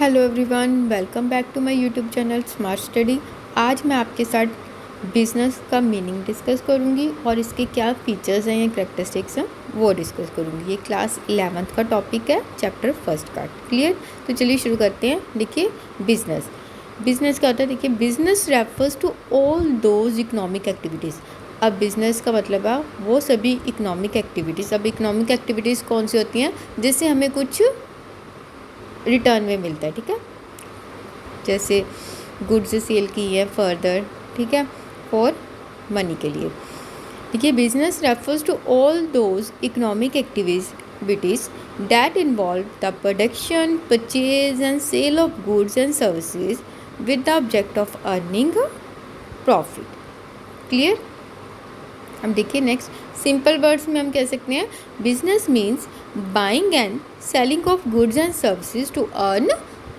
Hello everyone, welcome back to my YouTube channel smart study. आज मैं आपके साथ बिज़नेस का मीनिंग डिस्कस करूंगी और इसके क्या फीचर्स हैं या करैक्टरिस्टिक्स हैं वो डिस्कस करूंगी। ये क्लास 11th का टॉपिक है, चैप्टर फर्स्ट का। क्लियर? तो चलिए शुरू करते हैं। देखिए, बिज़नेस क्या होता है। देखिए, business refers to all those economic activities. अब बिज़नेस का मतलब है वो सभी इकोनॉमिक एक्टिविटीज़। अब इकोनॉमिक एक्टिविटीज़ कौन सी होती हैं? जिससे हमें कुछ रिटर्न में मिलता है। ठीक है, जैसे गुड्स सेल की है फर्दर, ठीक है, फॉर मनी के लिए। देखिए, business refers to all those economic activities that involve the production, purchase and sale of goods and services with the object of earning profit. Clear? अब देखिए नेक्स्ट, सिंपल वर्ड्स में हम कह सकते हैं business means buying and selling of goods and services to earn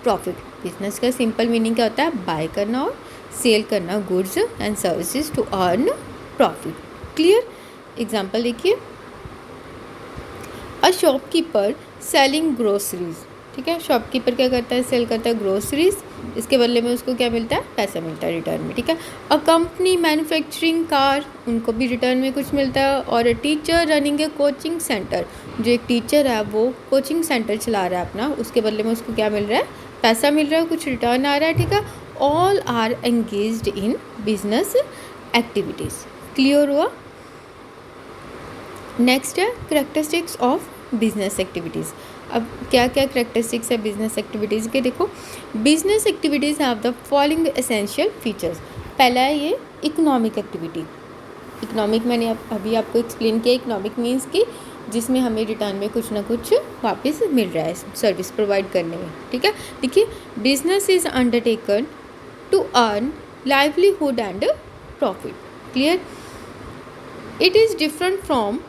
profit. Business का simple meaning क्या होता है? बाय करना और सेल करना goods and services to earn profit. Clear? Example देखिए, अ शॉपकीपर सेलिंग ग्रोसरीज। ठीक है, शॉपकीपर क्या करता है? सेल करता है ग्रोसरीज। इसके बदले में उसको क्या मिलता है? पैसा मिलता है रिटर्न में। ठीक है, अ कंपनी मैन्युफैक्चरिंग कार, उनको भी रिटर्न में कुछ मिलता है। और a teacher running A coaching centre, जो एक टीचर है वो कोचिंग सेंटर चला रहा है अपना, उसके बदले में उसको क्या मिल रहा है? पैसा मिल रहा है, कुछ रिटर्न आ रहा है। ठीक है, all are engaged in business activities. Clear हुआ? नेक्स्ट है करेक्टरिस्टिक्स ऑफ बिजनेस एक्टिविटीज़। अब क्या क्या करेक्टरिस्टिक्स है बिजनेस एक्टिविटीज़ के? देखो, business activities have the following essential features. पहला है ये इकोनॉमिक एक्टिविटी। इकोनॉमिक मैंने अभी आपको एक्सप्लेन किया। इकोनॉमिक मीन्स कि जिसमें हमें रिटर्न में कुछ ना कुछ वापस मिल रहा है सर्विस प्रोवाइड करने में। ठीक है, देखिए, business is undertaken to earn livelihood and profit. Clear? It is different from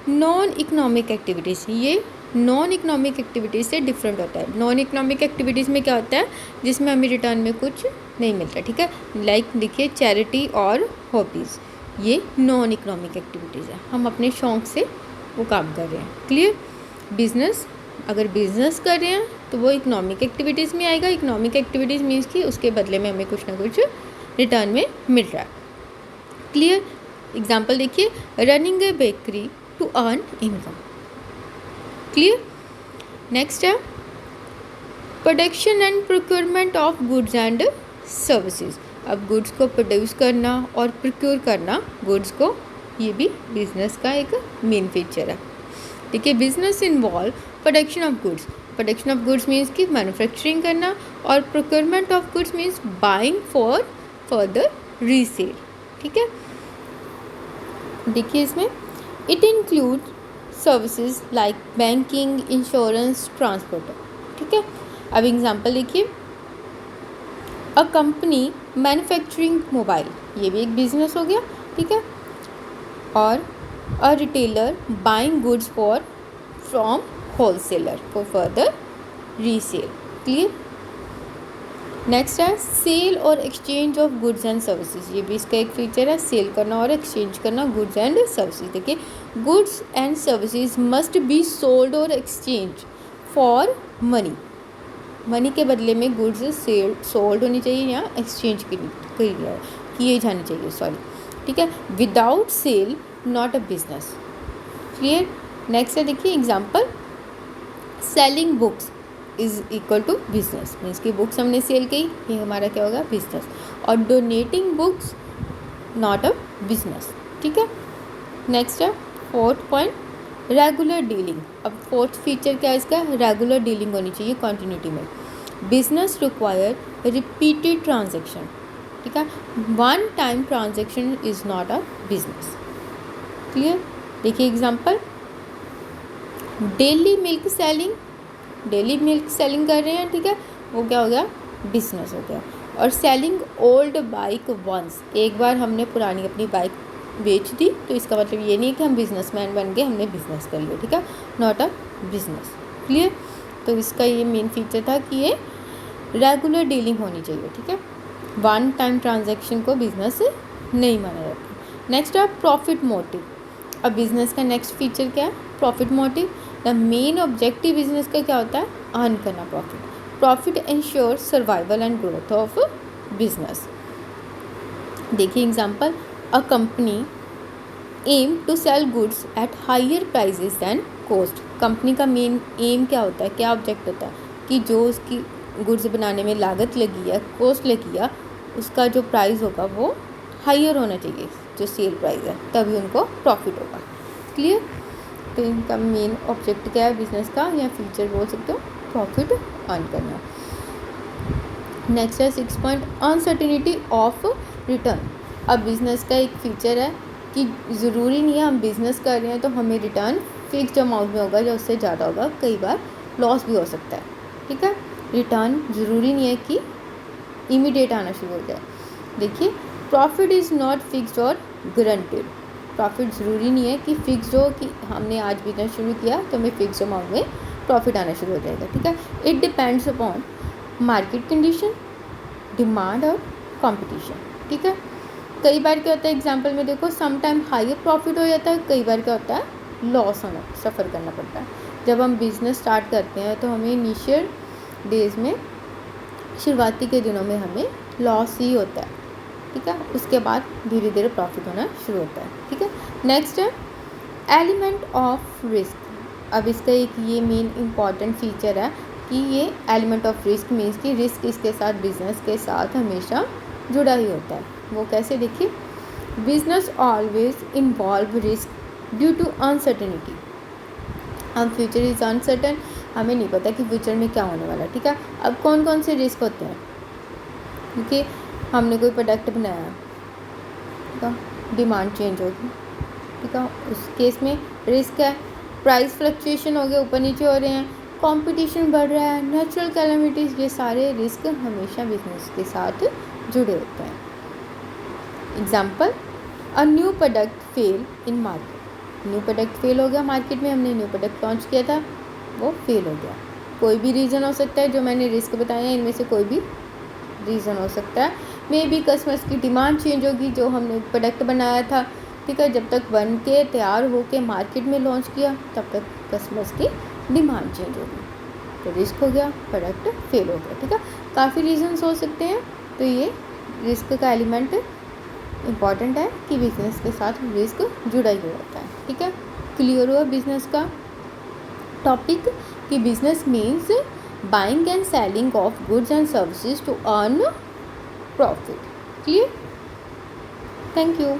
non economic activities. ये नॉन इकोनॉमिक एक्टिविटीज़ से डिफरेंट होता है। नॉन इकोनॉमिक एक्टिविटीज़ में क्या होता है? जिसमें हमें रिटर्न में कुछ नहीं मिलता। ठीक है, लाइक देखिए चैरिटी और हॉबीज़, ये नॉन इकोनॉमिक एक्टिविटीज़ है। हम अपने शौक़ से वो काम कर रहे हैं। क्लियर? बिजनेस, अगर बिजनेस कर रहे हैं तो वो इकोनॉमिक एक्टिविटीज़ में आएगा। इकोनॉमिक एक्टिविटीज़ मीन्स कि उसके बदले में हमें कुछ ना कुछ रिटर्न में मिल रहा है। क्लियर? एग्जाम्पल देखिए, running a bakery to earn income. Clear? Next है production and procurement of goods and services. अब गुड्स को प्रोड्यूस करना और प्रोक्योर करना गुड्स को, ये भी बिजनेस का एक मेन फीचर है। देखिए, business involve production of goods. Production of goods means कि मैन्युफैक्चरिंग करना, और procurement of goods means buying for further resale. ठीक है, देखिए इसमें it include services like banking, insurance, transport. ठीक है, अब एग्जांपल देखिए, अ कंपनी मैन्युफैक्चरिंग मोबाइल, ये भी एक बिजनेस हो गया। ठीक है, और a retailer buying goods from wholesaler for further resale. Clear? Next है सेल और exchange of goods and services. ये भी इसका एक फीचर है, सेल करना और एक्सचेंज करना गुड्स एंड सर्विसेज। देखिए, goods and services must be sold और एक्सचेंज फॉर मनी। मनी के बदले में गुड्स सेल सोल्ड होनी चाहिए या एक्सचेंज किए जाने चाहिए, सॉरी। ठीक है, without sell not a business. Clear? Next है देखिए example, selling books is equal to business. Means की बुक्स हमने सेल की, ये हमारा क्या होगा? बिजनेस। और donating books not a business. ठीक है, नेक्स्ट है फोर्थ पॉइंट, रेगुलर डीलिंग। अब फोर्थ फीचर क्या है इसका? रेगुलर डीलिंग होनी चाहिए कॉन्टिन्यूटी में। Business require repeated transaction. ठीक है, one time transaction is not a business. Clear? देखिए example, daily milk selling, daily milk selling कर रहे हैं। ठीक है, वो क्या हो गया? बिजनेस हो गया। और सेलिंग ओल्ड बाइक वंस, एक बार हमने पुरानी अपनी बाइक बेच दी, तो इसका मतलब ये नहीं कि हम बिजनेसमैन बन गए, हमने बिजनेस कर लिया। ठीक है, नॉट अ बिजनेस। क्लियर? तो इसका ये मेन फीचर था कि ये रेगुलर डीलिंग होनी चाहिए। ठीक है, वन टाइम ट्रांजैक्शन को बिजनेस नहीं माना जाता। नेक्स्ट है प्रॉफिट मोटिव। अब बिजनेस का नेक्स्ट फीचर क्या है? Profit motive. The main objective business का क्या होता है? अर्न करना profit. Profit ensure survival and growth of business. देखिए example, a company aim to sell goods at higher prices than cost. Company का मेन एम क्या होता है, क्या ऑब्जेक्ट होता है कि जो उसकी गुड्स बनाने में लागत लगी है, कॉस्ट लगी है, उसका जो प्राइस होगा वो हायर होना चाहिए, जो सेल प्राइस है, तभी उनको प्रॉफिट होगा। क्लियर? तो इनका मेन ऑब्जेक्ट क्या है बिजनेस का, या फ्यूचर बोल सकते हो, प्रॉफिट अर्न करना। नेक्स्ट है 6 पॉइंट, अनसर्टेनिटी ऑफ रिटर्न। अब बिजनेस का एक फीचर है कि ज़रूरी नहीं है हम बिज़नेस कर रहे हैं तो हमें रिटर्न फिक्स्ड अमाउंट में होगा या उससे ज़्यादा होगा, कई बार लॉस भी हो सकता है। ठीक है, रिटर्न ज़रूरी नहीं है कि इमीडिएट आना शुरू हो जाए। देखिए, प्रॉफिट इज़ नॉट फिक्स्ड और गारंटेड। प्रॉफिट ज़रूरी नहीं है कि फिक्स्ड हो कि हमने आज बिजनेस शुरू किया तो हमें फिक्स्ड अमाउंट में प्रॉफिट आना शुरू हो जाएगा। ठीक है, it depends upon market condition, demand और कंपटीशन। ठीक है, कई बार क्या होता है एग्जांपल में देखो, सम टाइम हायर प्रॉफिट हो जाता है, कई बार क्या होता है लॉस होना, सफ़र करना पड़ता है। जब हम बिज़नेस स्टार्ट करते हैं तो हमें इनिशियल डेज में, शुरुआती के दिनों में हमें लॉस ही होता है। ठीक है, उसके बाद धीरे धीरे प्रॉफिट होना शुरू होता है। ठीक है, नेक्स्ट है एलिमेंट ऑफ रिस्क। अब इसका एक ये मेन इम्पॉर्टेंट फीचर है कि ये एलिमेंट ऑफ रिस्क मीन्स कि रिस्क इसके साथ, बिजनेस के साथ हमेशा जुड़ा ही होता है। वो कैसे? देखिए, business always involve risk due to uncertainty. अब फ्यूचर इज़ अनसर्टन, हमें नहीं पता कि फ्यूचर में क्या होने वाला है। ठीक है, अब कौन कौन से रिस्क होते हैं? क्योंकि हमने कोई प्रोडक्ट बनाया, ठीक है, डिमांड चेंज होगी, ठीक है, उस केस में रिस्क है। प्राइस फ्लक्चुएशन हो गया, ऊपर नीचे हो रहे हैं, कंपटीशन बढ़ रहा है, नेचुरल कैलेमिटीज़, ये सारे रिस्क हमेशा बिजनेस के साथ जुड़े होते हैं। Example, a new product fail in market. New product fail हो गया मार्केट में, हमने न्यू प्रोडक्ट लॉन्च किया था, वो फेल हो गया। कोई भी रीज़न हो सकता है, जो मैंने रिस्क बताया है इनमें से कोई भी रीज़न हो सकता है। मे बी कस्टमर्स की डिमांड चेंज होगी, जो हमने प्रोडक्ट बनाया था, ठीक है, जब तक बन के तैयार हो के मार्केट में लॉन्च किया तब तक कस्टमर्स की डिमांड चेंज होगी, तो रिस्क हो गया, प्रोडक्ट फेल हो गया। ठीक है, काफ़ी रीजंस हो सकते हैं, तो ये रिस्क का एलिमेंट इम्पॉर्टेंट है कि बिजनेस के साथ रिस्क जुड़ा ही होता है। ठीक है, क्लियर हुआ बिजनेस का टॉपिक कि business means buying and selling of goods and services to earn profit. Clear? Thank you.